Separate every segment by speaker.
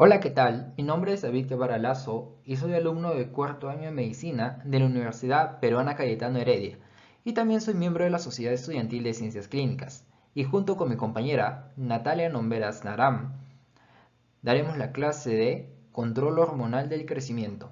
Speaker 1: Hola, ¿qué tal? Mi nombre es David Guevara Lazo y soy alumno de cuarto año de Medicina de la Universidad Peruana Cayetano Heredia y también soy miembro de la Sociedad Estudiantil de Ciencias Clínicas y junto con mi compañera Natalia Nomberas Naram daremos la clase de Control Hormonal del Crecimiento.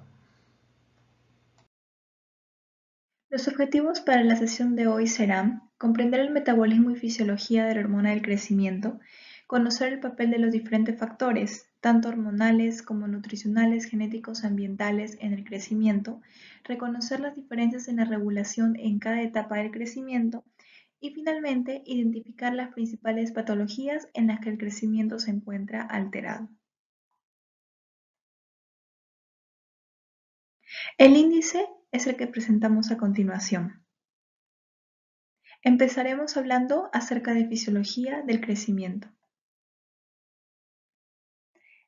Speaker 2: Los objetivos para la sesión de hoy serán comprender el metabolismo y fisiología de la hormona del crecimiento, conocer el papel de los diferentes factores, tanto hormonales como nutricionales, genéticos, ambientales, en el crecimiento, reconocer las diferencias en la regulación en cada etapa del crecimiento y finalmente identificar las principales patologías en las que el crecimiento se encuentra alterado. El índice es el que presentamos a continuación. Empezaremos hablando acerca de fisiología del crecimiento.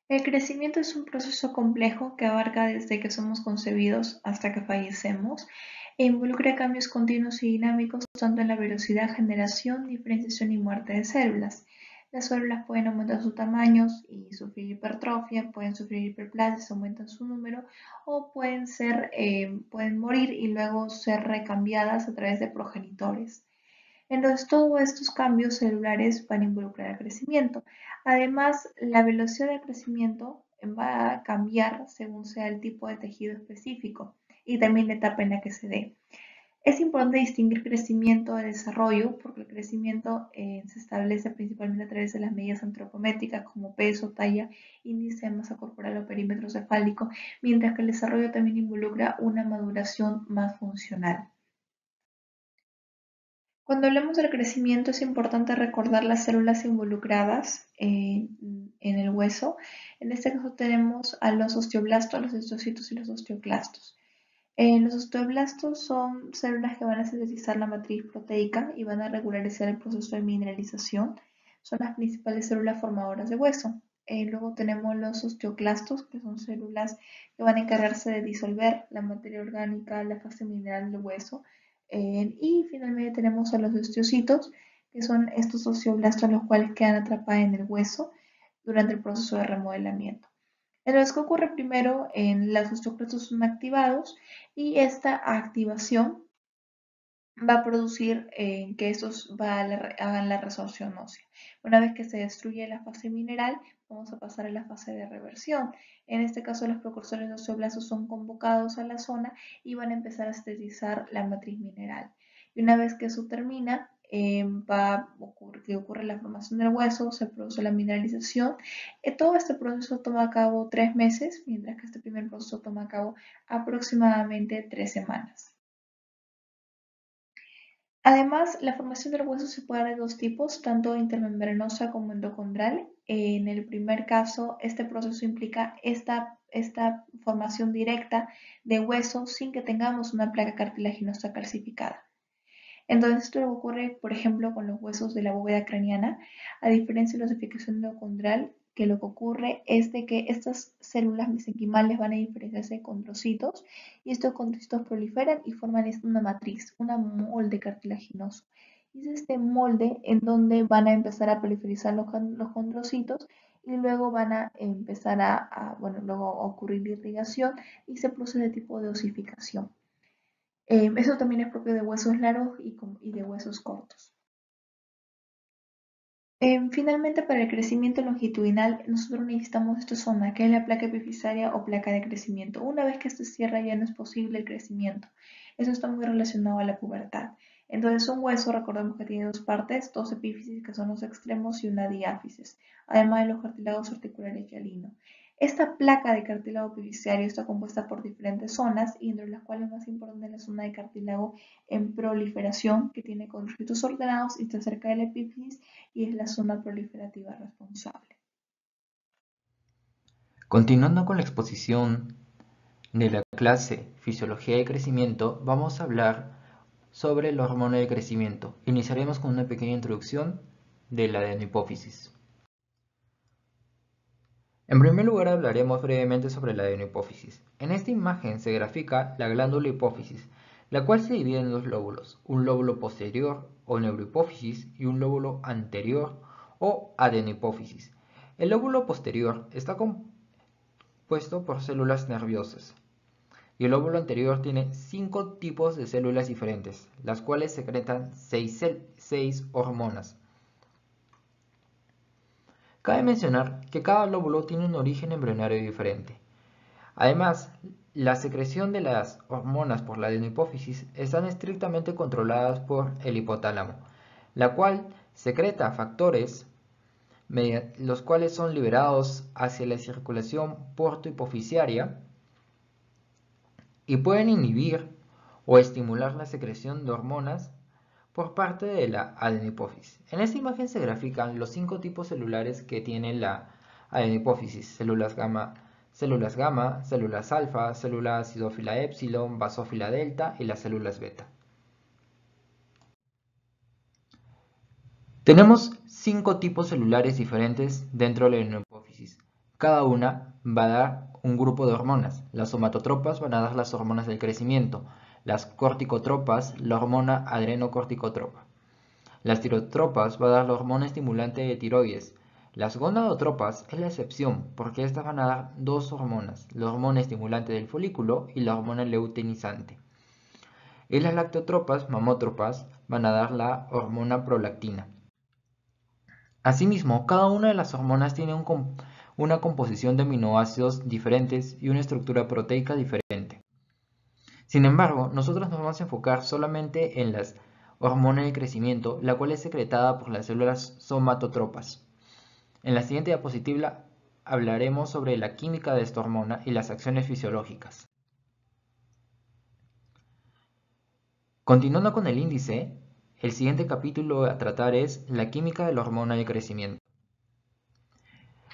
Speaker 2: El crecimiento es un proceso complejo que abarca desde que somos concebidos hasta que fallecemos e involucra cambios continuos y dinámicos tanto en la velocidad, generación, diferenciación y muerte de células. Las células pueden aumentar su tamaño y sufrir hipertrofia, pueden sufrir hiperplasia, aumentan su número o pueden morir y luego ser recambiadas a través de progenitores. Entonces, todos estos cambios celulares van a involucrar el crecimiento. Además, la velocidad del crecimiento va a cambiar según sea el tipo de tejido específico y también la etapa en la que se dé. Es importante distinguir crecimiento de desarrollo porque el crecimiento se establece principalmente a través de las medidas antropométricas como peso, talla, índice de masa corporal o perímetro cefálico, mientras que el desarrollo también involucra una maduración más funcional. Cuando hablamos del crecimiento es importante recordar las células involucradas en el hueso. En este caso tenemos a los osteoblastos, los osteocitos y los osteoclastos. Los osteoblastos son células que van a sintetizar la matriz proteica y van a regularizar el proceso de mineralización. Son las principales células formadoras de hueso. Luego tenemos los osteoclastos, que son células que van a encargarse de disolver la materia orgánica, la fase mineral del hueso. Y finalmente tenemos a los osteocitos, que son estos osteoblastos los cuales quedan atrapados en el hueso durante el proceso de remodelamiento. Entonces, ¿qué ocurre primero? Los osteoclastos son activados y esta activación va a producir que estos hagan la resorción ósea. Una vez que se destruye la fase mineral, vamos a pasar a la fase de reversión. En este caso, los precursores de osteoblastos son convocados a la zona y van a empezar a sintetizar la matriz mineral. Y una vez que eso termina, ocurre la formación del hueso, se produce la mineralización. Todo este proceso toma a cabo 3 meses, mientras que este primer proceso toma a cabo aproximadamente 3 semanas. Además, la formación del hueso se puede dar de dos tipos, tanto intermembranosa como endocondral. En el primer caso, este proceso implica esta formación directa de hueso sin que tengamos una placa cartilaginosa calcificada. Entonces, esto ocurre, por ejemplo, con los huesos de la bóveda craneana, a diferencia de la osificación endocondral, que lo que ocurre es de que estas células mesenquimales van a diferenciarse de condrocitos y estos condrocitos proliferan y forman una matriz, un molde cartilaginoso. Y es este molde en donde van a empezar a proliferar los condrocitos y luego van a empezar luego a ocurrir irrigación y se produce el tipo de osificación. Eso también es propio de huesos largos y de huesos cortos. Finalmente, para el crecimiento longitudinal, nosotros necesitamos esta zona, que es la placa epifisaria o placa de crecimiento. Una vez que esto se cierra, ya no es posible el crecimiento. Eso está muy relacionado a la pubertad. Entonces, un hueso, recordemos que tiene dos partes, dos epífisis, que son los extremos, y una diáfisis, además de los cartílagos articulares y alino. Esta placa de cartílago epifisario está compuesta por diferentes zonas, y entre las cuales más importante es la zona de cartílago en proliferación, que tiene condrocitos ordenados y está cerca del epífisis, y es la zona proliferativa responsable.
Speaker 1: Continuando con la exposición de la clase Fisiología del Crecimiento, vamos a hablar sobre la hormona del crecimiento. Iniciaremos con una pequeña introducción de la adenohipófisis. En primer lugar hablaremos brevemente sobre la adenohipófisis. En esta imagen se grafica la glándula hipófisis, la cual se divide en dos lóbulos, un lóbulo posterior o neurohipófisis y un lóbulo anterior o adenohipófisis. El lóbulo posterior está compuesto por células nerviosas. Y el lóbulo anterior tiene 5 tipos de células diferentes, las cuales secretan 6 hormonas. Cabe mencionar que cada lóbulo tiene un origen embrionario diferente. Además, la secreción de las hormonas por la adenohipófisis están estrictamente controladas por el hipotálamo, la cual secreta factores los cuales son liberados hacia la circulación portohipofisiaria y pueden inhibir o estimular la secreción de hormonas por parte de la adenohipófisis. En esta imagen se grafican los 5 tipos celulares que tiene la adenohipófisis: células gamma, células alfa, célula acidófila epsilon, basófila delta y las células beta. Tenemos 5 tipos celulares diferentes dentro de la adenohipófisis. Cada una va a dar un grupo de hormonas. Las somatotropas van a dar las hormonas del crecimiento, las corticotropas la hormona adrenocorticotropa. Las tirotropas va a dar la hormona estimulante de tiroides. Las gonadotropas es la excepción, porque estas van a dar 2 hormonas, la hormona estimulante del folículo y la hormona luteinizante. Y las lactotropas, mamótropas, van a dar la hormona prolactina. Asimismo, cada una de las hormonas tiene una composición de aminoácidos diferentes y una estructura proteica diferente. Sin embargo, nosotros nos vamos a enfocar solamente en las hormona de crecimiento, la cual es secretada por las células somatotropas. En la siguiente diapositiva hablaremos sobre la química de esta hormona y las acciones fisiológicas. Continuando con el índice, el siguiente capítulo a tratar es la química de la hormona de crecimiento.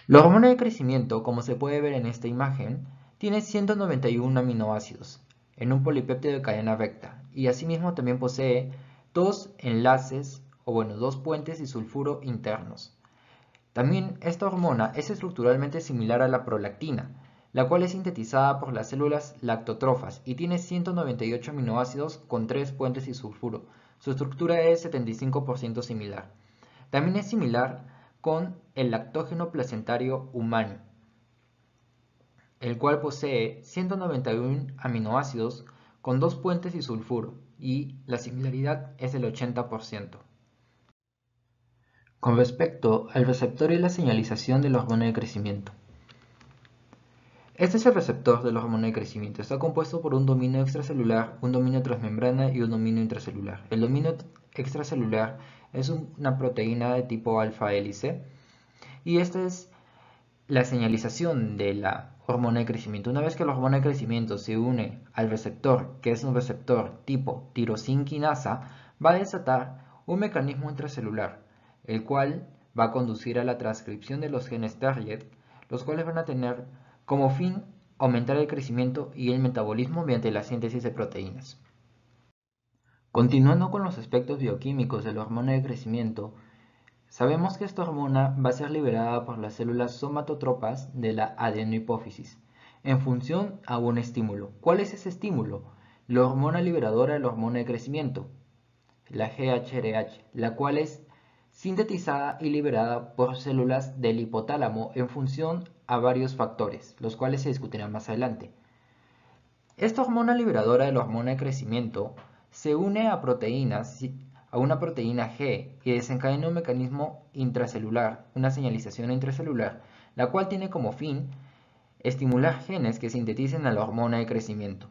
Speaker 1: La hormona de crecimiento, como se puede ver en esta imagen, tiene 191 aminoácidos en un polipéptido de cadena recta y asimismo también posee 2 enlaces dos puentes disulfuro internos. También esta hormona es estructuralmente similar a la prolactina, la cual es sintetizada por las células lactotrofas y tiene 198 aminoácidos con 3 puentes disulfuro. Su estructura es 75% similar. También es similar con el lactógeno placentario humano, el cual posee 191 aminoácidos con 2 puentes disulfuro y la similaridad es del 80%. Con respecto al receptor y la señalización de la hormona de crecimiento. Este es el receptor de la hormona de crecimiento. Está compuesto por un dominio extracelular, un dominio transmembrana y un dominio intracelular. El dominio extracelular es una proteína de tipo alfa hélice y esta es la señalización de la hormona de crecimiento. Una vez que la hormona de crecimiento se une al receptor, que es un receptor tipo tirosinquinasa, va a desatar un mecanismo intracelular, el cual va a conducir a la transcripción de los genes target, los cuales van a tener como fin aumentar el crecimiento y el metabolismo mediante la síntesis de proteínas. Continuando con los aspectos bioquímicos de la hormona de crecimiento, sabemos que esta hormona va a ser liberada por las células somatotropas de la adenohipófisis en función a un estímulo. ¿Cuál es ese estímulo? La hormona liberadora de la hormona de crecimiento, la GHRH, la cual es sintetizada y liberada por células del hipotálamo en función a varios factores, los cuales se discutirán más adelante. Esta hormona liberadora de la hormona de crecimiento se une a una proteína G y desencadena un mecanismo intracelular, una señalización intracelular, la cual tiene como fin estimular genes que sinteticen a la hormona de crecimiento.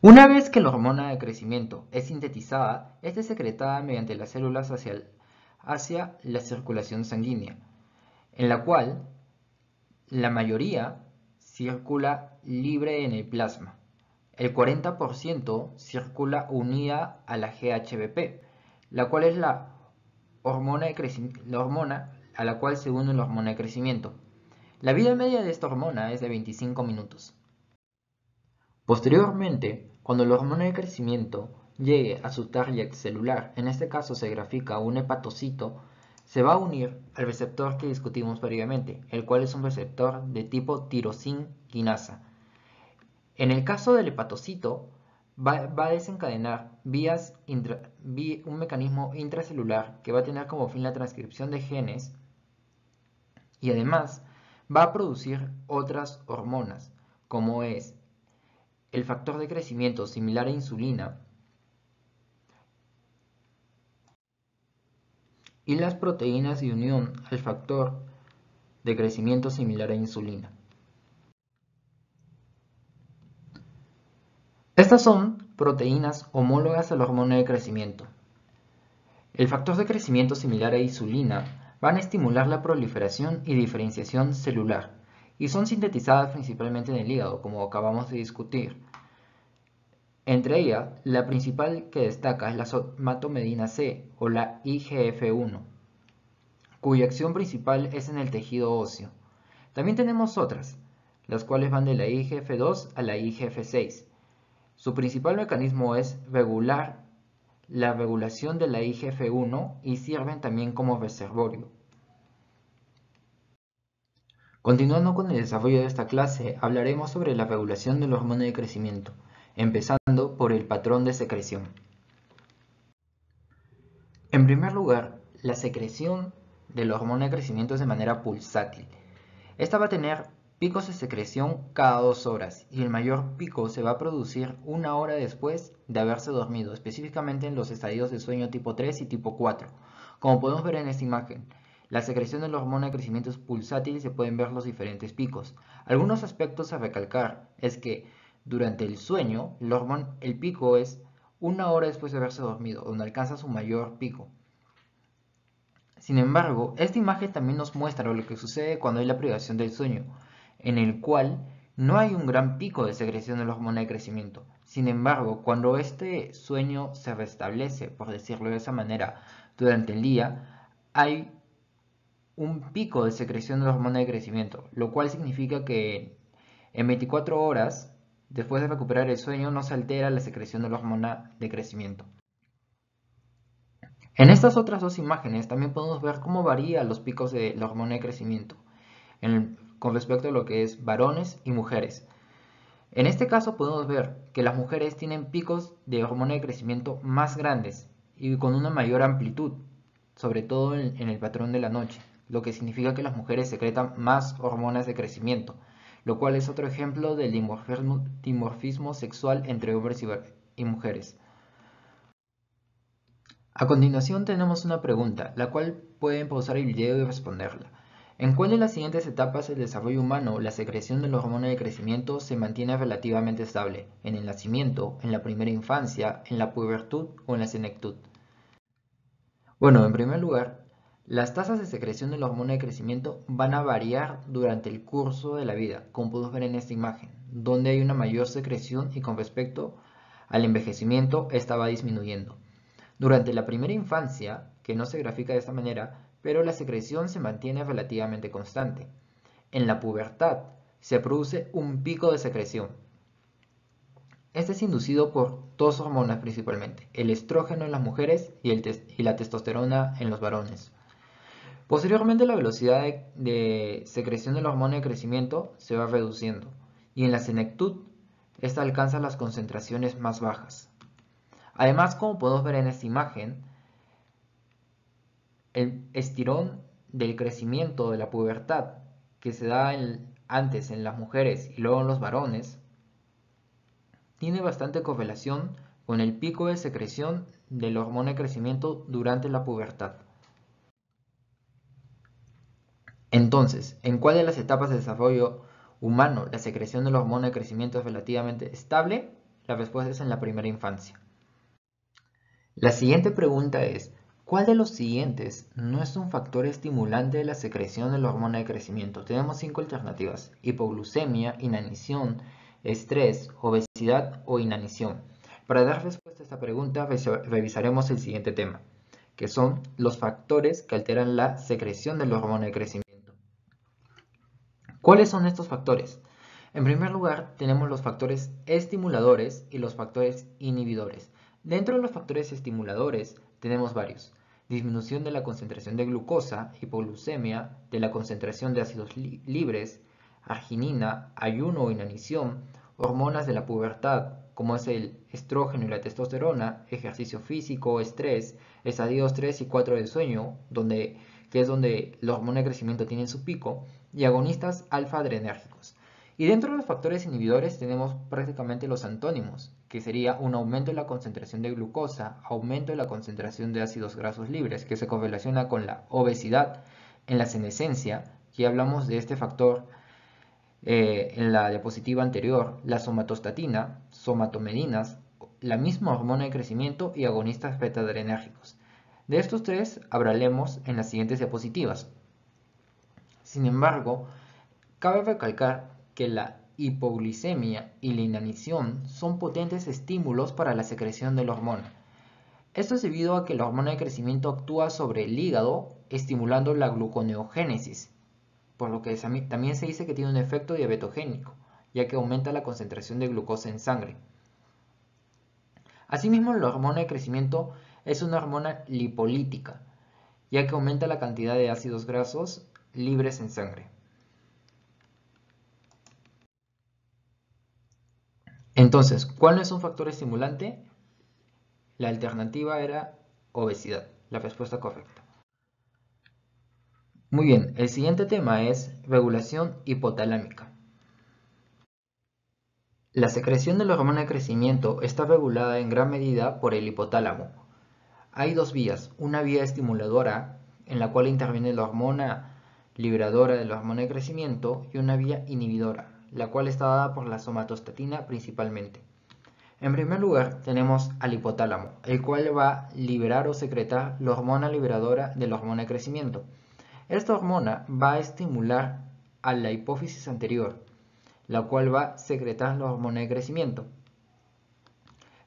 Speaker 1: Una vez que la hormona de crecimiento es sintetizada, esta es secretada mediante las células hacia la circulación sanguínea, en la cual la mayoría circula libre en el plasma. El 40% circula unida a la GHBP, la cual es la hormona a la cual se une la hormona de crecimiento. La vida media de esta hormona es de 25 minutos. Posteriormente, cuando la hormona de crecimiento llegue a su target celular, en este caso se grafica un hepatocito, se va a unir al receptor que discutimos previamente, el cual es un receptor de tipo tirosinquinasa. En el caso del hepatocito, va a desencadenar un mecanismo intracelular que va a tener como fin la transcripción de genes y además va a producir otras hormonas, como es el factor de crecimiento similar a insulina y las proteínas de unión al factor de crecimiento similar a insulina. Estas son proteínas homólogas a la hormona de crecimiento. El factor de crecimiento similar a insulina van a estimular la proliferación y diferenciación celular y son sintetizadas principalmente en el hígado, como acabamos de discutir. Entre ellas, la principal que destaca es la somatomedina C o la IGF-1, cuya acción principal es en el tejido óseo. También tenemos otras, las cuales van de la IGF-2 a la IGF-6. Su principal mecanismo es regular la regulación de la IGF-1 y sirven también como reservorio. Continuando con el desarrollo de esta clase, hablaremos sobre la regulación de la hormona de crecimiento, empezando por el patrón de secreción. En primer lugar, la secreción de la hormona de crecimiento es de manera pulsátil. Esta va a tener picos de secreción cada 2 horas y el mayor pico se va a producir 1 hora después de haberse dormido, específicamente en los estadios de sueño tipo 3 y tipo 4. Como podemos ver en esta imagen, la secreción de la hormona de crecimiento es pulsátil y se pueden ver los diferentes picos. Algunos aspectos a recalcar es que durante el sueño el pico es 1 hora después de haberse dormido, donde alcanza su mayor pico. Sin embargo, esta imagen también nos muestra lo que sucede cuando hay la privación del sueño, en el cual no hay un gran pico de secreción de la hormona de crecimiento. Sin embargo, cuando este sueño se restablece, por decirlo de esa manera, durante el día, hay un pico de secreción de la hormona de crecimiento, lo cual significa que en 24 horas, después de recuperar el sueño, no se altera la secreción de la hormona de crecimiento. En estas otras dos imágenes también podemos ver cómo varían los picos de la hormona de crecimiento con respecto a lo que es varones y mujeres. En este caso podemos ver que las mujeres tienen picos de hormona de crecimiento más grandes y con una mayor amplitud, sobre todo en el patrón de la noche, lo que significa que las mujeres secretan más hormonas de crecimiento, lo cual es otro ejemplo del dimorfismo sexual entre hombres y mujeres. A continuación tenemos una pregunta, la cual pueden pausar el video y responderla. ¿En cuál de las siguientes etapas del desarrollo humano la secreción de la hormona de crecimiento se mantiene relativamente estable? ¿En el nacimiento, en la primera infancia, en la pubertud o en la senectud? Bueno, en primer lugar, las tasas de secreción de la hormona de crecimiento van a variar durante el curso de la vida, como podemos ver en esta imagen, donde hay una mayor secreción y con respecto al envejecimiento esta va disminuyendo. Durante la primera infancia, que no se grafica de esta manera, pero la secreción se mantiene relativamente constante. En la pubertad se produce un pico de secreción. Este es inducido por dos hormonas principalmente, el estrógeno en las mujeres y la testosterona en los varones. Posteriormente la velocidad de secreción de la hormona de crecimiento se va reduciendo y en la senectud esta alcanza las concentraciones más bajas. Además, como podemos ver en esta imagen, el estirón del crecimiento de la pubertad que se da antes en las mujeres y luego en los varones tiene bastante correlación con el pico de secreción de la hormona de crecimiento durante la pubertad. Entonces, ¿en cuál de las etapas de desarrollo humano la secreción de la hormona de crecimiento es relativamente estable? La respuesta es en la primera infancia. La siguiente pregunta es, ¿cuál de los siguientes no es un factor estimulante de la secreción de la hormona de crecimiento? Tenemos 5 alternativas: hipoglucemia, inanición, estrés, obesidad o inanición. Para dar respuesta a esta pregunta revisaremos el siguiente tema, que son los factores que alteran la secreción de la hormona de crecimiento. ¿Cuáles son estos factores? En primer lugar, tenemos los factores estimuladores y los factores inhibidores. Dentro de los factores estimuladores tenemos varios: disminución de la concentración de glucosa, hipoglucemia, de la concentración de ácidos libres, arginina, ayuno o inanición, hormonas de la pubertad, como es el estrógeno y la testosterona, ejercicio físico, estrés, estadios 3 y 4 del sueño, donde que es donde la hormona de crecimiento tiene su pico, y agonistas alfa-adrenérgicos. Y dentro de los factores inhibidores tenemos prácticamente los antónimos, que sería un aumento en la concentración de glucosa, aumento en la concentración de ácidos grasos libres, que se correlaciona con la obesidad. En la senescencia, ya hablamos de este factor en la diapositiva anterior, la somatostatina, somatomedinas, la misma hormona de crecimiento y agonistas beta-adrenérgicos. De estos tres hablaremos en las siguientes diapositivas. Sin embargo, cabe recalcar que la hipoglicemia y la inanición son potentes estímulos para la secreción de la hormona. Esto es debido a que la hormona de crecimiento actúa sobre el hígado, estimulando la gluconeogénesis, por lo que también se dice que tiene un efecto diabetogénico, ya que aumenta la concentración de glucosa en sangre. Asimismo, la hormona de crecimiento es una hormona lipolítica, ya que aumenta la cantidad de ácidos grasos libres en sangre. Entonces, ¿cuál es un factor estimulante? La alternativa era obesidad, la respuesta correcta. Muy bien, el siguiente tema es regulación hipotalámica. La secreción de la hormona de crecimiento está regulada en gran medida por el hipotálamo. Hay dos vías, una vía estimuladora, en la cual interviene la hormona liberadora de la hormona de crecimiento, y una vía inhibidora, la cual está dada por la somatostatina principalmente. En primer lugar, tenemos al hipotálamo, el cual va a liberar o secretar la hormona liberadora de la hormona de crecimiento. Esta hormona va a estimular a la hipófisis anterior, la cual va a secretar la hormona de crecimiento.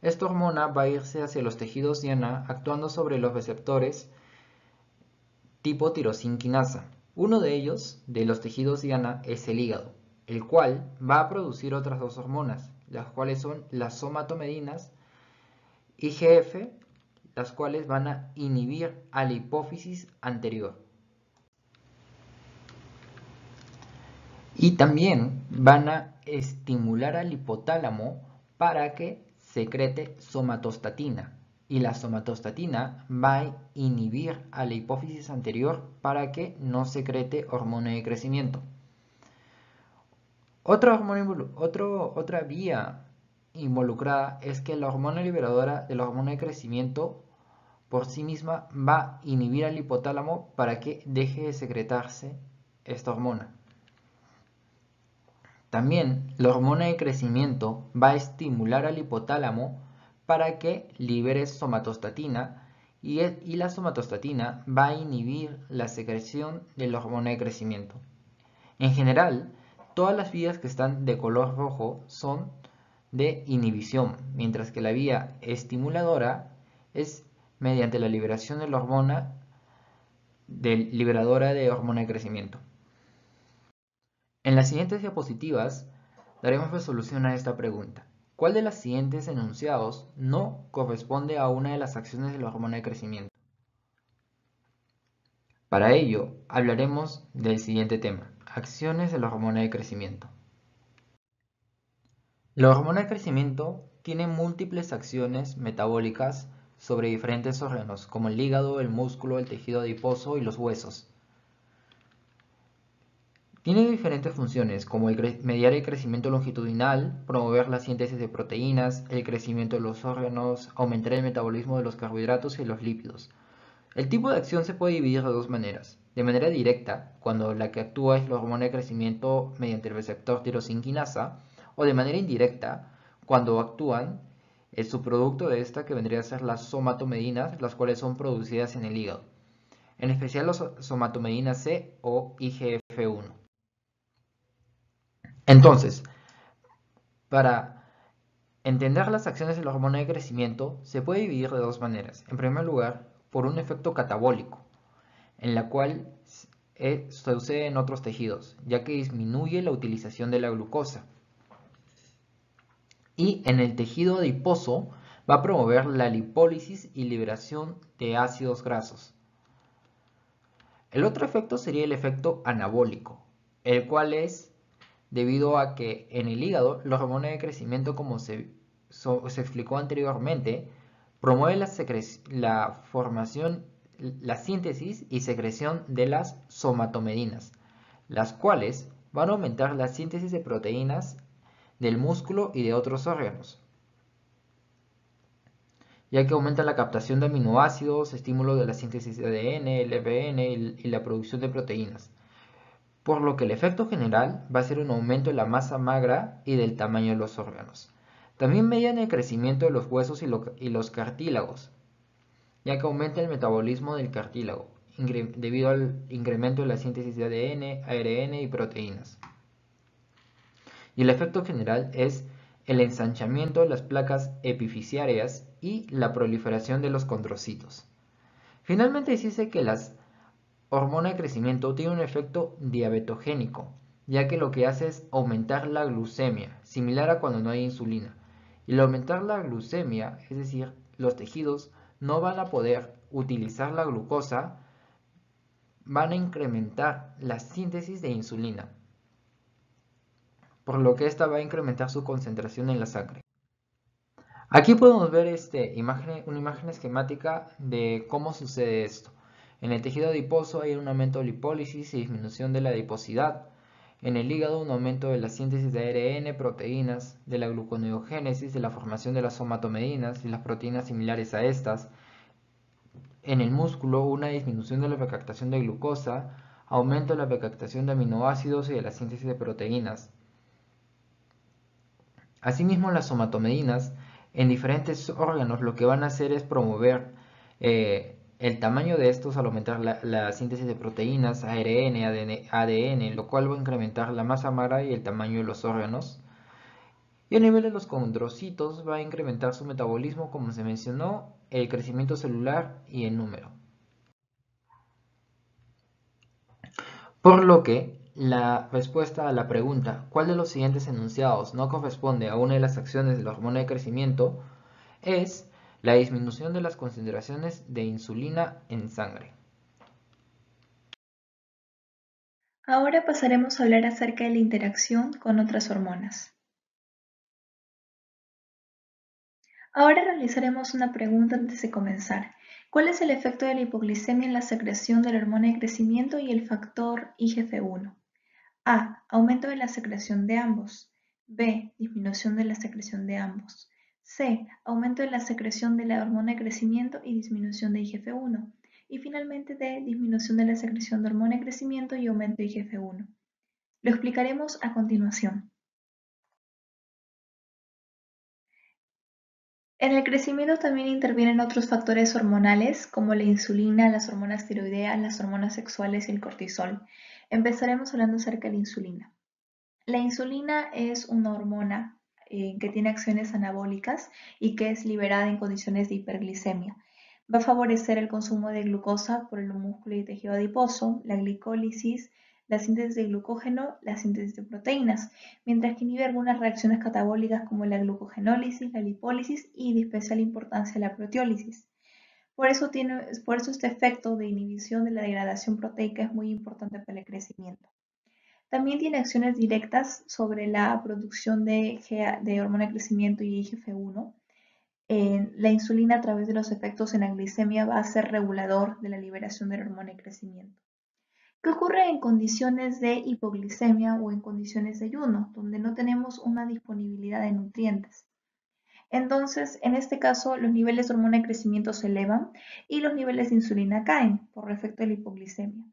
Speaker 1: Esta hormona va a irse hacia los tejidos diana actuando sobre los receptores tipo tirosinquinasa. Uno de ellos, de los tejidos diana, es el hígado, el cual va a producir otras dos hormonas, las cuales son las somatomedinas IGF, las cuales van a inhibir a la hipófisis anterior. Y también van a estimular al hipotálamo para que secrete somatostatina. Y la somatostatina va a inhibir a la hipófisis anterior para que no secrete hormona de crecimiento. Otra vía involucrada es que la hormona liberadora de la hormona de crecimiento por sí misma va a inhibir al hipotálamo para que deje de secretarse esta hormona. También la hormona de crecimiento va a estimular al hipotálamo para que libere somatostatina y la somatostatina va a inhibir la secreción de la hormona de crecimiento. En general, todas las vías que están de color rojo son de inhibición, mientras que la vía estimuladora es mediante la liberación de la hormona liberadora de hormona de crecimiento. En las siguientes diapositivas daremos resolución a esta pregunta. ¿Cuál de los siguientes enunciados no corresponde a una de las acciones de la hormona de crecimiento? Para ello, hablaremos del siguiente tema: acciones de la hormona de crecimiento. La hormona de crecimiento tiene múltiples acciones metabólicas sobre diferentes órganos, como el hígado, el músculo, el tejido adiposo y los huesos. Tiene diferentes funciones, como mediar el crecimiento longitudinal, promover la síntesis de proteínas, el crecimiento de los órganos, aumentar el metabolismo de los carbohidratos y los lípidos. El tipo de acción se puede dividir de dos maneras. De manera directa, cuando la que actúa es la hormona de crecimiento mediante el receptor tirosinquinasa, o de manera indirecta, cuando actúan el subproducto de esta, que vendría a ser las somatomedinas, las cuales son producidas en el hígado, en especial las somatomedinas C o IGF-1. Entonces, para entender las acciones de la hormona de crecimiento, se puede dividir de dos maneras. En primer lugar, por un efecto catabólico, en la cual sucede en otros tejidos, ya que disminuye la utilización de la glucosa. Y en el tejido adiposo va a promover la lipólisis y liberación de ácidos grasos. El otro efecto sería el efecto anabólico, el cual es debido a que en el hígado la hormona de crecimiento, como se explicó anteriormente, promueve la formación la síntesis y secreción de las somatomedinas, las cuales van a aumentar la síntesis de proteínas del músculo y de otros órganos, ya que aumenta la captación de aminoácidos, estímulo de la síntesis de ADN, LPN y la producción de proteínas, por lo que el efecto general va a ser un aumento de la masa magra y del tamaño de los órganos. También median el crecimiento de los huesos y los cartílagos, ya que aumenta el metabolismo del cartílago, debido al incremento de la síntesis de ADN, ARN y proteínas. Y el efecto general es el ensanchamiento de las placas epifisiarias y la proliferación de los condrocitos. Finalmente se dice que las hormona de crecimiento tiene un efecto diabetogénico, ya que lo que hace es aumentar la glucemia, similar a cuando no hay insulina. Y al aumentar la glucemia, es decir, los tejidos no van a poder utilizar la glucosa, van a incrementar la síntesis de insulina, por lo que esta va a incrementar su concentración en la sangre. Aquí podemos ver una imagen esquemática de cómo sucede esto. En el tejido adiposo hay un aumento de lipólisis y disminución de la adiposidad. En el hígado un aumento de la síntesis de ARN, proteínas, de la gluconeogénesis, de la formación de las somatomedinas y las proteínas similares a estas. En el músculo una disminución de la recaptación de glucosa, aumento de la recaptación de aminoácidos y de la síntesis de proteínas. Asimismo, las somatomedinas en diferentes órganos lo que van a hacer es promover el tamaño de estos al aumentar la síntesis de proteínas, ARN, ADN, lo cual va a incrementar la masa magra y el tamaño de los órganos. Y a nivel de los condrocitos va a incrementar su metabolismo, como se mencionó, el crecimiento celular y el número. Por lo que la respuesta a la pregunta ¿cuál de los siguientes enunciados no corresponde a una de las acciones de la hormona de crecimiento? Es la disminución de las concentraciones de insulina en sangre.
Speaker 2: Ahora pasaremos a hablar acerca de la interacción con otras hormonas. Ahora realizaremos una pregunta antes de comenzar. ¿Cuál es el efecto de la hipoglicemia en la secreción de la hormona de crecimiento y el factor IGF-1? A. Aumento de la secreción de ambos. B. Disminución de la secreción de ambos. C. Aumento de la secreción de la hormona de crecimiento y disminución de IGF-1. Y finalmente D. Disminución de la secreción de hormona de crecimiento y aumento de IGF-1. Lo explicaremos a continuación. En el crecimiento también intervienen otros factores hormonales como la insulina, las hormonas tiroideas, las hormonas sexuales y el cortisol. Empezaremos hablando acerca de la insulina. La insulina es una hormona que tiene acciones anabólicas y que es liberada en condiciones de hiperglicemia. Va a favorecer el consumo de glucosa por el músculo y tejido adiposo, la glicólisis, la síntesis de glucógeno, la síntesis de proteínas, mientras que inhibe algunas reacciones catabólicas como la glucogenólisis, la lipólisis y de especial importancia la proteólisis. Por eso este efecto de inhibición de la degradación proteica es muy importante para el crecimiento. También tiene acciones directas sobre la producción de hormona de crecimiento y IGF-1. La insulina a través de los efectos en la glicemia va a ser regulador de la liberación de la hormona de crecimiento. ¿Qué ocurre en condiciones de hipoglicemia o en condiciones de ayuno, donde no tenemos una disponibilidad de nutrientes? Entonces, en este caso, los niveles de hormona de crecimiento se elevan y los niveles de insulina caen por efecto de la hipoglicemia.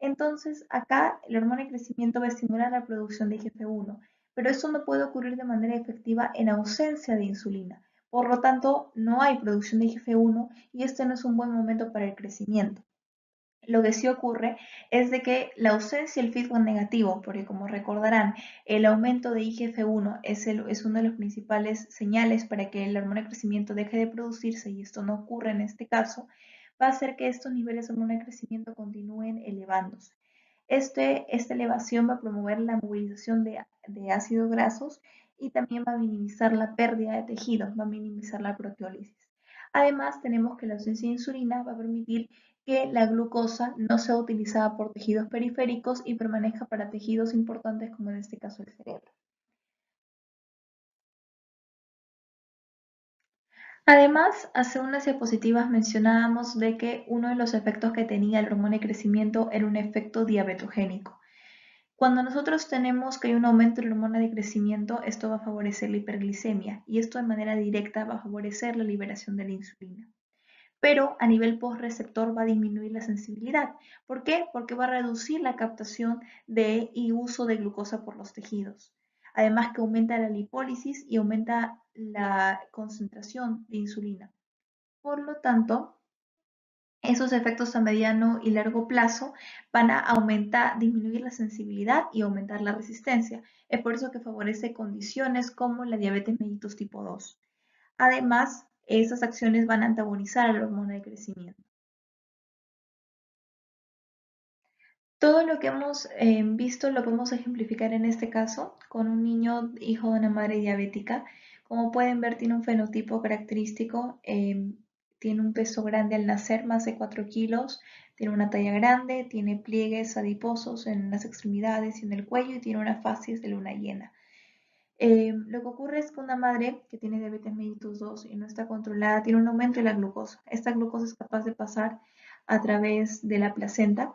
Speaker 2: Entonces, acá la hormona de crecimiento va a estimular la producción de IGF-1, pero esto no puede ocurrir de manera efectiva en ausencia de insulina. Por lo tanto, no hay producción de IGF-1 y este no es un buen momento para el crecimiento. Lo que sí ocurre es de que la ausencia del feedback negativo, porque como recordarán, el aumento de IGF-1 es uno de los principales señales para que la hormona de crecimiento deje de producirse y esto no ocurre en este caso, va a hacer que estos niveles de hormona de crecimiento continúen elevándose. Esta elevación va a promover la movilización de ácidos grasos y también va a minimizar la pérdida de tejidos, va a minimizar la proteólisis. Además, tenemos que la ausencia de insulina va a permitir que la glucosa no sea utilizada por tejidos periféricos y permanezca para tejidos importantes como en este caso el cerebro. Además, hace unas diapositivas mencionábamos de que uno de los efectos que tenía el hormona de crecimiento era un efecto diabetogénico. Cuando nosotros tenemos que hay un aumento en la hormona de crecimiento, esto va a favorecer la hiperglicemia y esto de manera directa va a favorecer la liberación de la insulina. Pero a nivel postreceptor va a disminuir la sensibilidad. ¿Por qué? Porque va a reducir la captación de y uso de glucosa por los tejidos. Además que aumenta la lipólisis y aumenta la concentración de insulina. Por lo tanto, esos efectos a mediano y largo plazo van a aumentar, disminuir la sensibilidad y aumentar la resistencia. Es por eso que favorece condiciones como la diabetes mellitus tipo 2. Además, esas acciones van a antagonizar la hormona de crecimiento. Todo lo que hemos visto lo podemos ejemplificar en este caso con un niño hijo de una madre diabética. Como pueden ver, tiene un fenotipo característico, tiene un peso grande al nacer, más de 4 kilos, tiene una talla grande, tiene pliegues adiposos en las extremidades y en el cuello y tiene una facies de luna llena. Lo que ocurre es que una madre que tiene diabetes mellitus 2 y no está controlada tiene un aumento de la glucosa. Esta glucosa es capaz de pasar a través de la placenta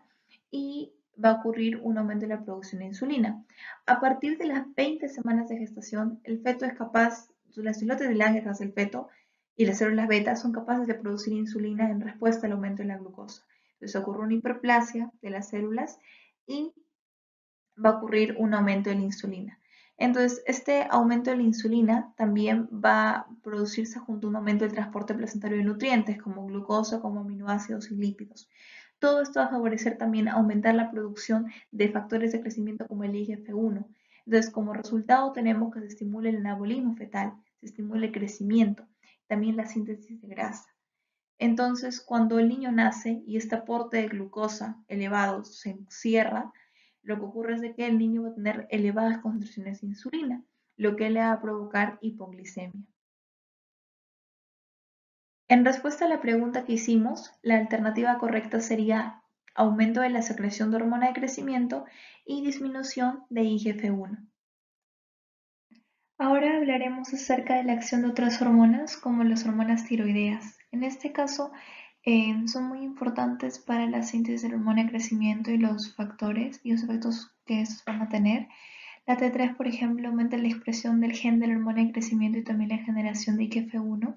Speaker 2: y va a ocurrir un aumento de la producción de insulina. A partir de las 20 semanas de gestación, el feto es capaz, las islotes de Langerhans del feto y las células beta son capaces de producir insulina en respuesta al aumento de la glucosa. Entonces ocurre una hiperplasia de las células y va a ocurrir un aumento de la insulina. Entonces, este aumento de la insulina también va a producirse junto a un aumento del transporte placentario de nutrientes como glucosa, como aminoácidos y lípidos. Todo esto va a favorecer también aumentar la producción de factores de crecimiento como el IGF-1. Entonces, como resultado tenemos que se estimule el anabolismo fetal, se estimule el crecimiento, también la síntesis de grasa. Entonces, cuando el niño nace y este aporte de glucosa elevado se encierra, lo que ocurre es de que el niño va a tener elevadas concentraciones de insulina, lo que le va a provocar hipoglicemia. En respuesta a la pregunta que hicimos, la alternativa correcta sería aumento de la secreción de hormona de crecimiento y disminución de IGF-1. Ahora hablaremos acerca de la acción de otras hormonas, como las hormonas tiroideas. En este caso, son muy importantes para la síntesis de la hormona de crecimiento y los factores y los efectos que estos van a tener. La T3, por ejemplo, aumenta la expresión del gen de la hormona de crecimiento y también la generación de IGF-1.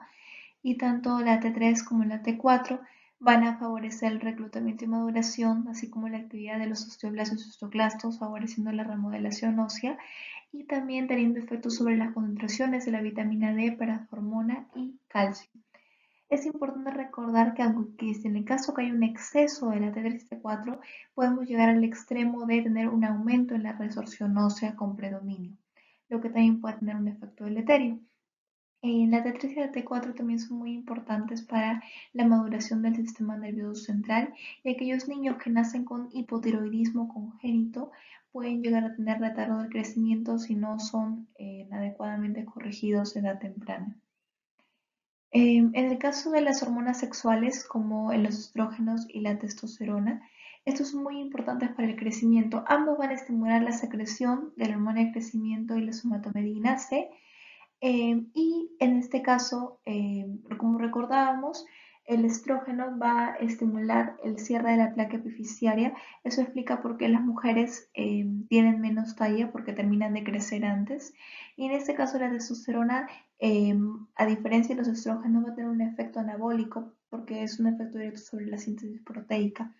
Speaker 2: Y tanto la T3 como la T4 van a favorecer el reclutamiento y maduración, así como la actividad de los osteoblastos y osteoclastos, favoreciendo la remodelación ósea y también teniendo efectos sobre las concentraciones de la vitamina D, paraformona y calcio. Es importante recordar que aunque en el caso que haya un exceso de la T3 y T4, podemos llegar al extremo de tener un aumento en la resorción ósea con predominio, lo que también puede tener un efecto deleterio. La T3 y la T4 también son muy importantes para la maduración del sistema nervioso central y aquellos niños que nacen con hipotiroidismo congénito pueden llegar a tener retardo del crecimiento si no son adecuadamente corregidos en edad temprana. En el caso de las hormonas sexuales, como los estrógenos y la testosterona, estos son muy importantes para el crecimiento. Ambos van a estimular la secreción de la hormona de crecimiento y la somatomedina C. Y en este caso, como recordábamos, el estrógeno va a estimular el cierre de la placa epifisiaria. Eso explica por qué las mujeres tienen menos talla porque terminan de crecer antes. Y en este caso la testosterona, a diferencia de los estrógenos, va a tener un efecto anabólico porque es un efecto directo sobre la síntesis proteica.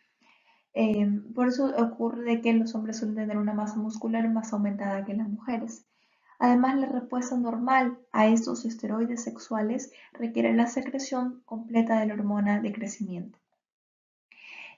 Speaker 2: Por eso ocurre que los hombres suelen tener una masa muscular más aumentada que las mujeres. Además, la respuesta normal a estos esteroides sexuales requiere la secreción completa de la hormona de crecimiento.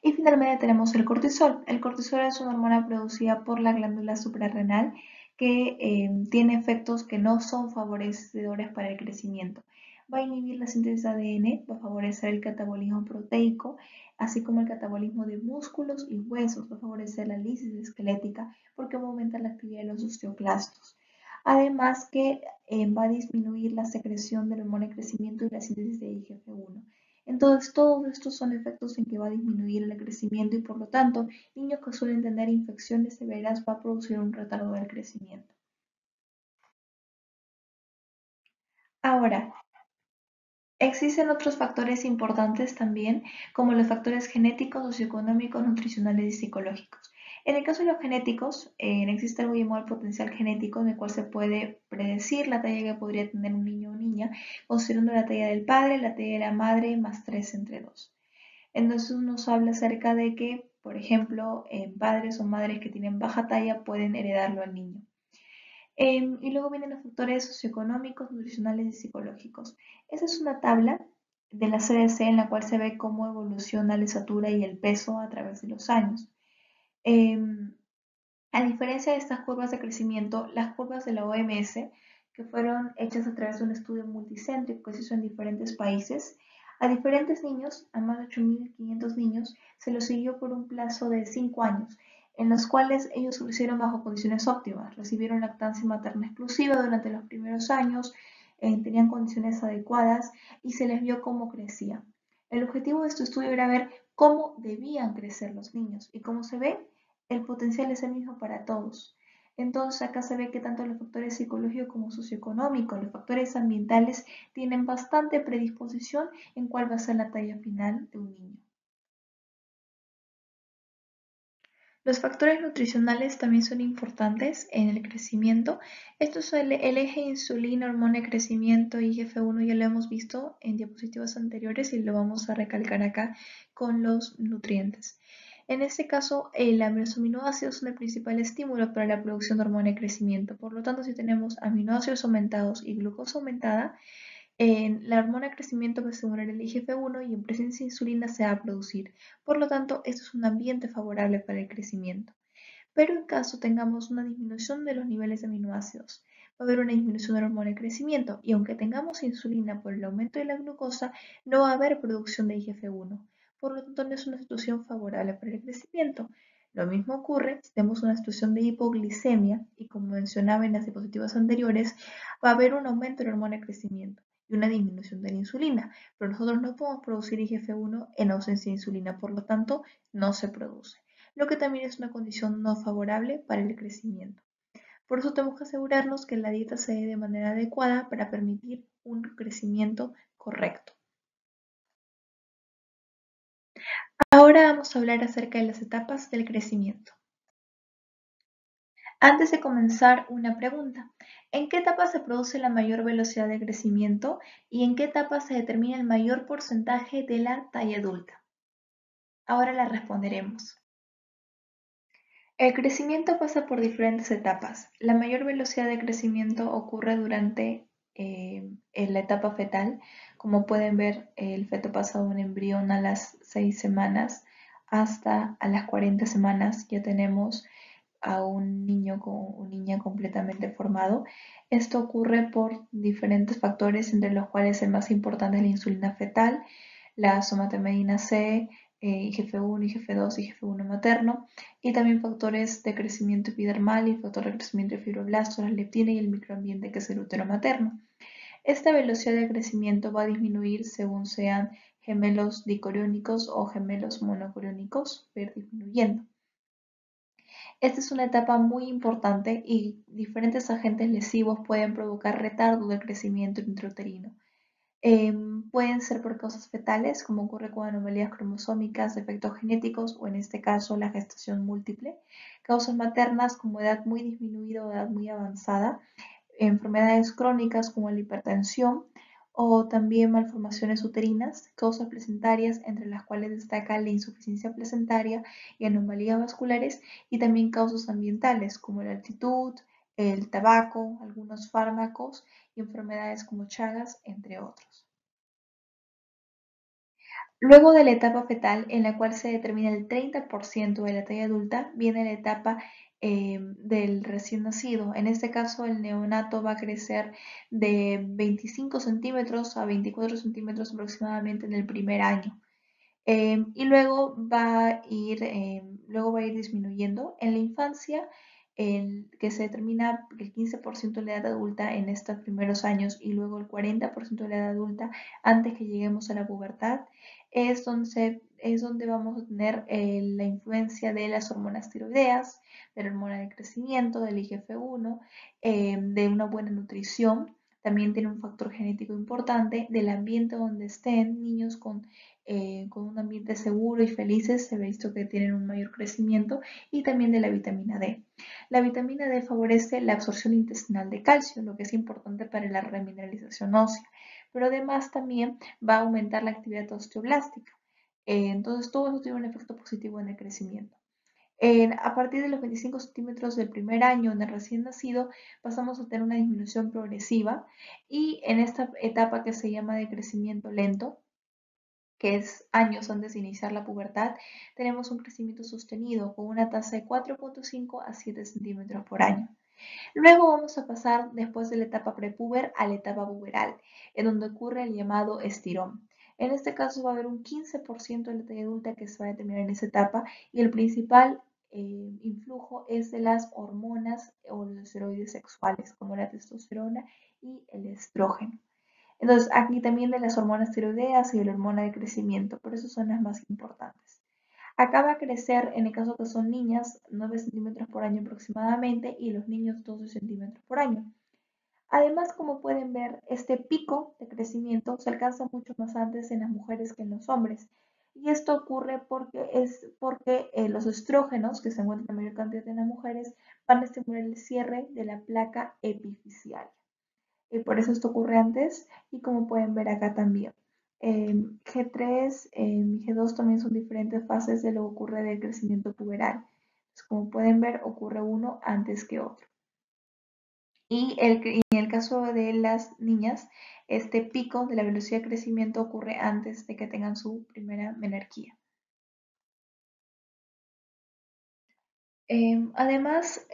Speaker 2: Y finalmente tenemos el cortisol. El cortisol es una hormona producida por la glándula suprarrenal que tiene efectos que no son favorecedores para el crecimiento. Va a inhibir la síntesis de ADN, va a favorecer el catabolismo proteico, así como el catabolismo de músculos y huesos, va a favorecer la lisis esquelética porque va a aumentar la actividad de los osteoclastos. Además que va a disminuir la secreción del hormona de crecimiento y la síntesis de IGF-1. Entonces, todos estos son efectos en que va a disminuir el crecimiento y por lo tanto, niños que suelen tener infecciones severas va a producir un retardo del crecimiento. Ahora, Existen otros factores importantes también, como los factores genéticos, socioeconómicos, nutricionales y psicológicos. En el caso de los genéticos, existe algo llamado el potencial genético, en el cual se puede predecir la talla que podría tener un niño o niña, considerando la talla del padre, la talla de la madre, más 3 entre 2. Entonces nos habla acerca de que, por ejemplo, padres o madres que tienen baja talla pueden heredarlo al niño. Y luego vienen los factores socioeconómicos, nutricionales y psicológicos. Esa es una tabla de la CDC en la cual se ve cómo evoluciona la estatura y el peso a través de los años. Em, a diferencia de estas curvas de crecimiento, las curvas de la OMS, que fueron hechas a través de un estudio multicéntrico que se hizo en diferentes países, a diferentes niños, a más de 8.500 niños, se los siguió por un plazo de 5 años, en los cuales ellos crecieron bajo condiciones óptimas, recibieron lactancia materna exclusiva durante los primeros años, tenían condiciones adecuadas y se les vio cómo crecían. El objetivo de este estudio era ver cómo debían crecer los niños y como se ve, el potencial es el mismo para todos. Entonces acá se ve que tanto los factores psicológicos como socioeconómicos, los factores ambientales tienen bastante predisposición en cuál va a ser la talla final de un niño. Los factores nutricionales también son importantes en el crecimiento. Esto es el eje insulina, hormona de crecimiento y IGF-1, ya lo hemos visto en diapositivas anteriores y lo vamos a recalcar acá con los nutrientes. En este caso, los aminoácidos son el principal estímulo para la producción de hormona de crecimiento. Por lo tanto, si tenemos aminoácidos aumentados y glucosa aumentada, la hormona de crecimiento va a estimular el IGF-1 y en presencia de insulina se va a producir. Por lo tanto, esto es un ambiente favorable para el crecimiento. Pero en caso tengamos una disminución de los niveles de aminoácidos, va a haber una disminución de la hormona de crecimiento y aunque tengamos insulina por el aumento de la glucosa, no va a haber producción de IGF-1. Por lo tanto, no es una situación favorable para el crecimiento. Lo mismo ocurre si tenemos una situación de hipoglicemia y como mencionaba en las diapositivas anteriores, va a haber un aumento de la hormona de crecimiento y una disminución de la insulina, pero nosotros no podemos producir IGF-1 en ausencia de insulina, por lo tanto no se produce, lo que también es una condición no favorable para el crecimiento. Por eso tenemos que asegurarnos que la dieta se dé de manera adecuada para permitir un crecimiento correcto. Ahora vamos a hablar acerca de las etapas del crecimiento. Antes de comenzar, una pregunta. ¿En qué etapa se produce la mayor velocidad de crecimiento y en qué etapa se determina el mayor porcentaje de la talla adulta? Ahora la responderemos. El crecimiento pasa por diferentes etapas. La mayor velocidad de crecimiento ocurre durante en la etapa fetal. Como pueden ver, el feto pasa de un embrión a las 6 semanas hasta a las 40 semanas ya tenemos a un niño o niña completamente formado. Esto ocurre por diferentes factores, entre los cuales el más importante es la insulina fetal, la somatomedina C, IGF-1, IGF-2, IGF-1 materno, y también factores de crecimiento epidermal y factor de crecimiento de fibroblastos, la leptina y el microambiente que es el útero materno. Esta velocidad de crecimiento va a disminuir según sean gemelos dicoriónicos o gemelos monocoriónicos, va a ir disminuyendo. Esta es una etapa muy importante y diferentes agentes lesivos pueden provocar retardo del crecimiento intrauterino. Pueden ser por causas fetales, como ocurre con anomalías cromosómicas, defectos genéticos o en este caso la gestación múltiple. Causas maternas como edad muy disminuida o edad muy avanzada. Enfermedades crónicas como la hipertensión o también malformaciones uterinas, causas placentarias entre las cuales destaca la insuficiencia placentaria y anomalías vasculares y también causas ambientales como la altitud, el tabaco, algunos fármacos y enfermedades como Chagas, entre otros. Luego de la etapa fetal, en la cual se determina el 30% de la talla adulta, viene la etapa del recién nacido. En este caso, el neonato va a crecer de 25 centímetros a 24 centímetros aproximadamente en el primer año. Y luego va a ir disminuyendo. En la infancia, que se determina el 15% de la edad adulta en estos primeros años y luego el 40% de la edad adulta antes que lleguemos a la pubertad, es donde vamos a tener la influencia de las hormonas tiroideas, de la hormona de crecimiento, del IGF-1, de una buena nutrición, también tiene un factor genético importante, del ambiente donde estén, niños con un ambiente seguro y felices, se ha visto que tienen un mayor crecimiento, y también de la vitamina D. La vitamina D favorece la absorción intestinal de calcio, lo que es importante para la remineralización ósea, pero además también va a aumentar la actividad osteoblástica. Entonces, todo eso tiene un efecto positivo en el crecimiento. A partir de los 25 centímetros del primer año en el recién nacido, pasamos a tener una disminución progresiva, y en esta etapa que se llama de crecimiento lento, que es años antes de iniciar la pubertad, tenemos un crecimiento sostenido con una tasa de 4,5 a 7 centímetros por año. Luego vamos a pasar, después de la etapa prepuber, a la etapa puberal, en donde ocurre el llamado estirón. En este caso va a haber un 15% de la talla adulta que se va a determinar en esa etapa, y el principal influjo es de las hormonas o los esteroides sexuales, como la testosterona y el estrógeno. Entonces, aquí también de las hormonas tiroideas y de la hormona de crecimiento, por eso son las más importantes. Acá va a crecer, en el caso que son niñas, 9 centímetros por año aproximadamente, y los niños 12 centímetros por año. Además, como pueden ver, este pico de crecimiento se alcanza mucho más antes en las mujeres que en los hombres. Y esto ocurre porque los estrógenos, que se encuentran en mayor cantidad en las mujeres, van a estimular el cierre de la placa epifisial. Por eso esto ocurre antes, y como pueden ver acá también. G3 y G2 también son diferentes fases de lo que ocurre del crecimiento puberal. Entonces, como pueden ver, ocurre uno antes que otro. Y en el caso de las niñas, este pico de la velocidad de crecimiento ocurre antes de que tengan su primera menarquía. Además,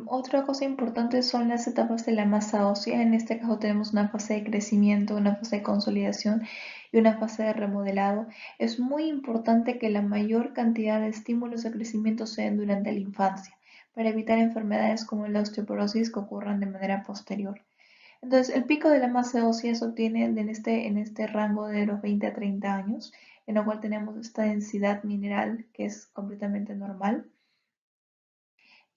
Speaker 2: otra cosa importante son las etapas de la masa ósea. En este caso tenemos una fase de crecimiento, una fase de consolidación y una fase de remodelado. Es muy importante que la mayor cantidad de estímulos de crecimiento se den durante la infancia, para evitar enfermedades como la osteoporosis que ocurran de manera posterior. Entonces, el pico de la masa ósea se obtiene en este rango de los 20 a 30 años, en el cual tenemos esta densidad mineral que es completamente normal.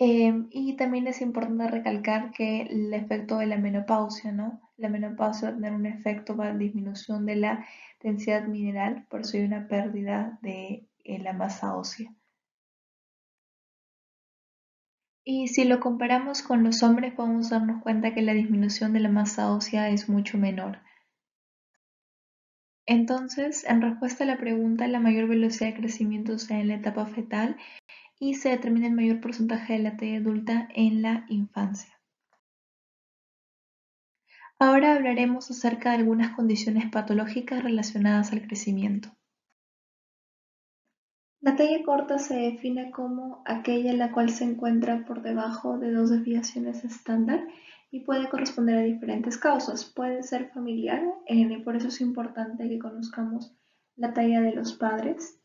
Speaker 2: Y también es importante recalcar que el efecto de la menopausia, ¿no? La menopausia va a tener un efecto para la disminución de la densidad mineral, por eso hay una pérdida de la masa ósea. Y si lo comparamos con los hombres, podemos darnos cuenta que la disminución de la masa ósea es mucho menor. Entonces, en respuesta a la pregunta, la mayor velocidad de crecimiento se da en la etapa fetal, y se determina el mayor porcentaje de la talla adulta en la infancia. Ahora hablaremos acerca de algunas condiciones patológicas relacionadas al crecimiento. La talla corta se define como aquella en la cual se encuentra por debajo de 2 desviaciones estándar, y puede corresponder a diferentes causas. Puede ser familiar, y por eso es importante que conozcamos la talla de los padres.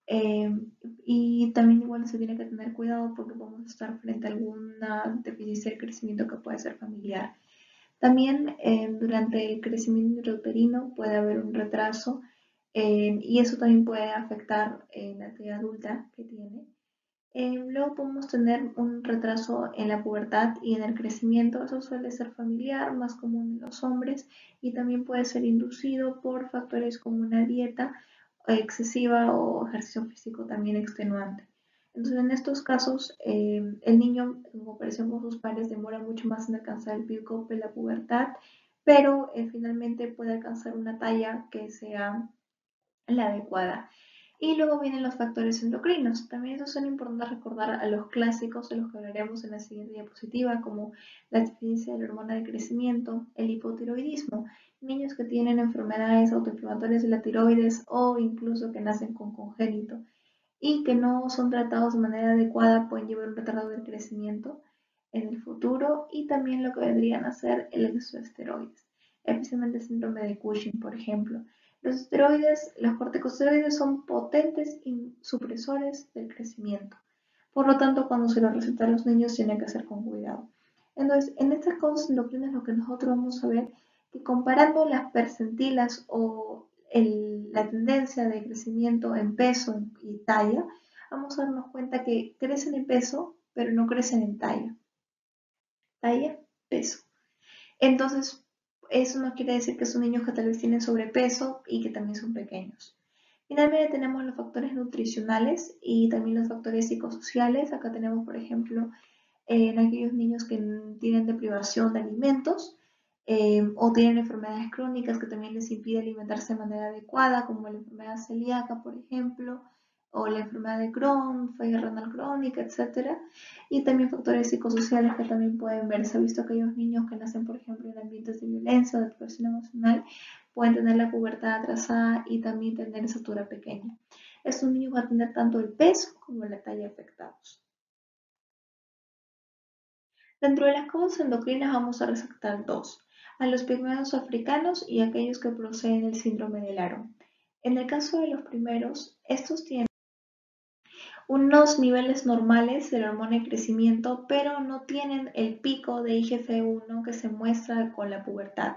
Speaker 2: Y también igual se tiene que tener cuidado porque podemos estar frente a alguna deficiencia de crecimiento que puede ser familiar. También durante el crecimiento intrauterino puede haber un retraso, y eso también puede afectar la talla adulta que tiene. Luego podemos tener un retraso en la pubertad y en el crecimiento. Eso suele ser familiar, más común en los hombres, y también puede ser inducido por factores como una dieta excesiva o ejercicio físico también extenuante. Entonces, en estos casos, el niño, en comparación con sus padres, demora mucho más en alcanzar el pico de la pubertad, pero finalmente puede alcanzar una talla que sea la adecuada. Y luego vienen los factores endocrinos. También esos son importantes recordar a los clásicos, de los que hablaremos en la siguiente diapositiva, como la deficiencia de la hormona de crecimiento, el hipotiroidismo, niños que tienen enfermedades autoinflamatorias de la tiroides o incluso que nacen con congénito y que no son tratados de manera adecuada, pueden llevar un retardo del crecimiento en el futuro. Y también lo que vendrían a ser el exceso de esteroides, especialmente el síndrome de Cushing, por ejemplo. Los esteroides, los corticosteroides, son potentes supresores del crecimiento. Por lo tanto, cuando se los receta a los niños, tiene que ser con cuidado. Entonces, en estas causas endocrinas, lo que nosotros vamos a ver, que comparando las percentilas o la tendencia de crecimiento en peso y talla, vamos a darnos cuenta que crecen en peso, pero no crecen en talla. Talla, peso. Entonces, eso no quiere decir que son niños que tal vez tienen sobrepeso y que también son pequeños. Finalmente tenemos los factores nutricionales y también los factores psicosociales. Acá tenemos, por ejemplo, en aquellos niños que tienen deprivación de alimentos o tienen enfermedades crónicas que también les impide alimentarse de manera adecuada, como la enfermedad celíaca, por ejemplo, o la enfermedad de Crohn, falla renal crónica, etcétera. Y también factores psicosociales que también pueden ver. Se ha visto que aquellos niños que nacen, por ejemplo, en ambientes de violencia o de depresión emocional pueden tener la pubertad atrasada y también tener estatura pequeña. Estos niños van a tener tanto el peso como la talla afectados. Dentro de las causas endocrinas vamos a resaltar dos, a los pigmeos africanos y aquellos que proceden del síndrome de Laron. En el caso de los primeros, estos tienen unos niveles normales de la hormona de crecimiento, pero no tienen el pico de IGF-1 que se muestra con la pubertad.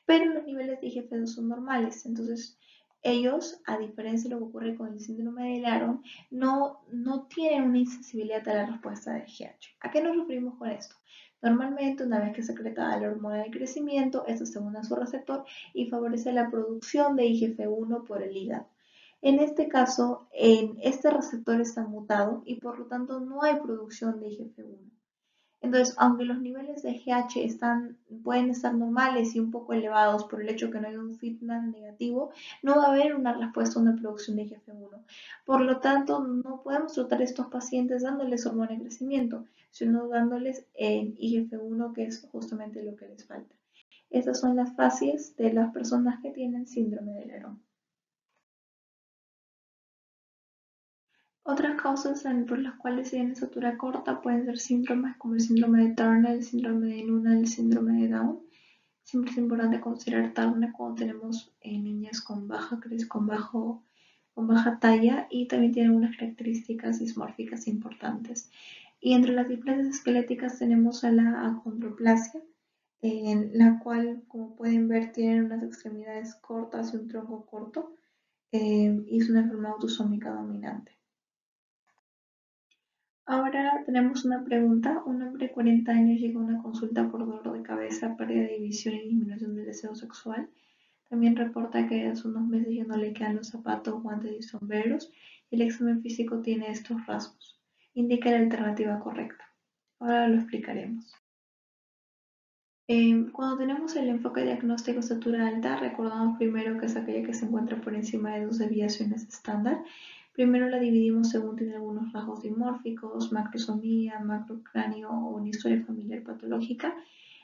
Speaker 2: Pero los niveles de IGF-2 son normales, entonces ellos, a diferencia de lo que ocurre con el síndrome de Laron, no tienen una insensibilidad a la respuesta de GH. ¿A qué nos referimos con esto? Normalmente, una vez que se secreta la hormona de crecimiento, esto se une a su receptor y favorece la producción de IGF-1 por el hígado. En este caso, este receptor está mutado y por lo tanto no hay producción de IGF-1. Entonces, aunque los niveles de GH pueden estar normales y un poco elevados por el hecho de que no hay un feedback negativo, no va a haber una respuesta a una producción de IGF-1. Por lo tanto, no podemos tratar a estos pacientes dándoles hormona de crecimiento, sino dándoles IGF-1, que es justamente lo que les falta. Estas son las fases de las personas que tienen síndrome de Laron. Otras causas por las cuales se tiene estatura corta pueden ser síndromes como el síndrome de Turner, el síndrome de Luna, el síndrome de Down. Siempre es importante considerar Turner cuando tenemos niñas con baja talla y también tienen unas características dismórficas importantes. Y entre las displasias esqueléticas tenemos a la acondroplasia, en la cual, como pueden ver, tienen unas extremidades cortas y un tronco corto, y es una enfermedad autosómica dominante. Ahora tenemos una pregunta. Un hombre de 40 años llega a una consulta por dolor de cabeza, pérdida de visión y disminución del deseo sexual. También reporta que hace unos meses ya no le quedan los zapatos, guantes y sombreros. El examen físico tiene estos rasgos. Indica la alternativa correcta. Ahora lo explicaremos. Cuando tenemos el enfoque diagnóstico de estatura alta, recordamos primero que es aquella que se encuentra por encima de 2 desviaciones estándar. Primero la dividimos según tiene algunos rasgos dimórficos, macrosomía, macrocráneo o una historia familiar patológica.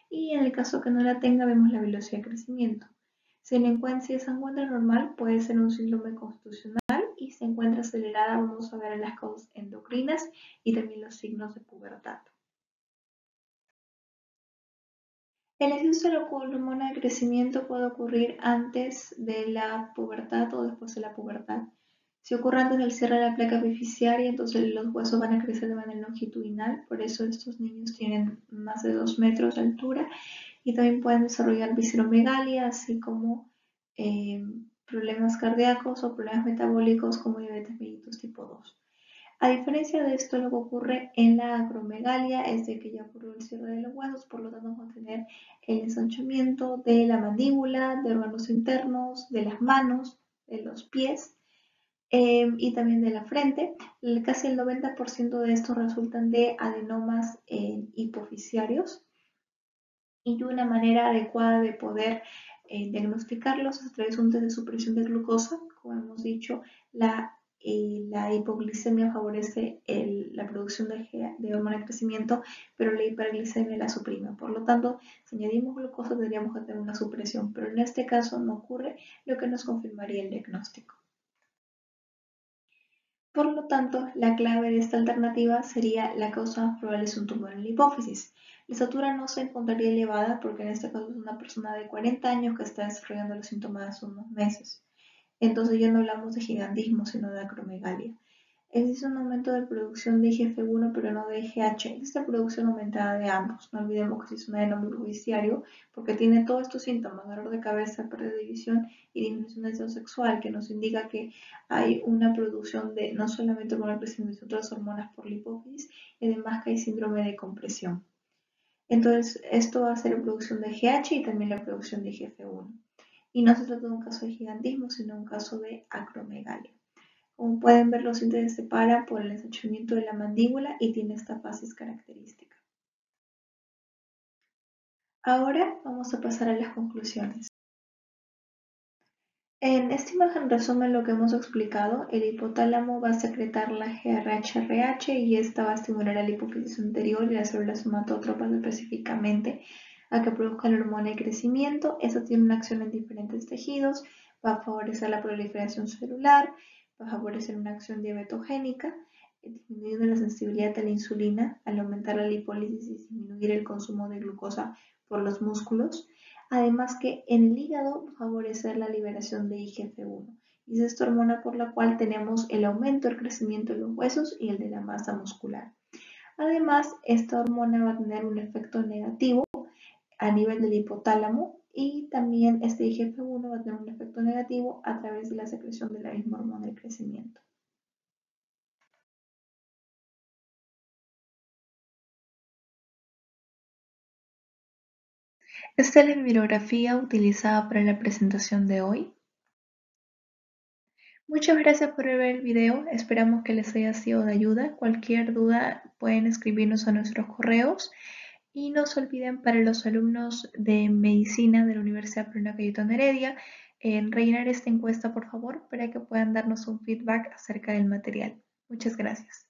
Speaker 2: Y en el caso que no la tenga, vemos la velocidad de crecimiento. Si se encuentra normal, puede ser un síndrome constitucional y si se encuentra acelerada, vamos a ver las causas endocrinas y también los signos de pubertad. El exceso de la hormona de crecimiento puede ocurrir antes de la pubertad o después de la pubertad. Si ocurre antes del cierre de la placa epificiaria, entonces los huesos van a crecer de manera longitudinal, por eso estos niños tienen más de 2 metros de altura y también pueden desarrollar visceromegalia, así como problemas cardíacos o problemas metabólicos como diabetes mellitus tipo 2. A diferencia de esto, lo que ocurre en la acromegalia es de que ya ocurrió el cierre de los huesos, por lo tanto vamos a tener el ensanchamiento de la mandíbula, de órganos internos, de las manos, de los pies y también de la frente. Casi el 90% de estos resultan de adenomas hipoficiarios y una manera adecuada de poder diagnosticarlos es a través de un test de supresión de glucosa. Como hemos dicho, la hipoglicemia favorece la producción de hormona de crecimiento, pero la hiperglicemia la suprime. Por lo tanto, si añadimos glucosa tendríamos que tener una supresión, pero en este caso no ocurre, lo que nos confirmaría el diagnóstico. Por lo tanto, la clave de esta alternativa sería la causa más probable es un tumor en la hipófisis. La estatura no se encontraría elevada porque en este caso es una persona de 40 años que está desarrollando los síntomas hace unos meses. Entonces ya no hablamos de gigantismo, sino de acromegalia. Existe un aumento de producción de IGF-1, pero no de GH. Existe producción aumentada de ambos. No olvidemos que existe un adenoma judiciario porque tiene todos estos síntomas, dolor de cabeza, pérdida de visión y disminución del deseo sexual, que nos indica que hay una producción de no solamente hormona de crecimiento, sino otras hormonas por la hipófisis y además que hay síndrome de compresión. Entonces, esto va a ser la producción de GH y también la producción de IGF-1. Y no se trata de un caso de gigantismo, sino un caso de acromegalia. Como pueden ver, los dientes se separan por el ensanchamiento de la mandíbula y tiene esta fases característica. Ahora vamos a pasar a las conclusiones. En esta imagen resumen lo que hemos explicado. El hipotálamo va a secretar la GRH-RH y esta va a estimular a la hipófisis anterior y las células somatótropas específicamente a que produzcan la hormona de crecimiento. Esto tiene una acción en diferentes tejidos, va a favorecer la proliferación celular, va a favorecer una acción diabetogénica, disminuyendo la sensibilidad a la insulina al aumentar la lipólisis y disminuir el consumo de glucosa por los músculos. Además que en el hígado va a favorecer la liberación de IGF-1 y es esta hormona por la cual tenemos el aumento del crecimiento de los huesos y el de la masa muscular. Además, esta hormona va a tener un efecto negativo a nivel del hipotálamo y también este IGF-1 va a tener un efecto negativo a través de la secreción de la misma hormona del crecimiento. Esta es la bibliografía utilizada para la presentación de hoy. Muchas gracias por ver el video, esperamos que les haya sido de ayuda. Cualquier duda pueden escribirnos a nuestros correos y no se olviden para los alumnos de medicina de la Universidad Plena Cayetano Heredia en rellenar esta encuesta por favor para que puedan darnos un feedback acerca del material. Muchas gracias.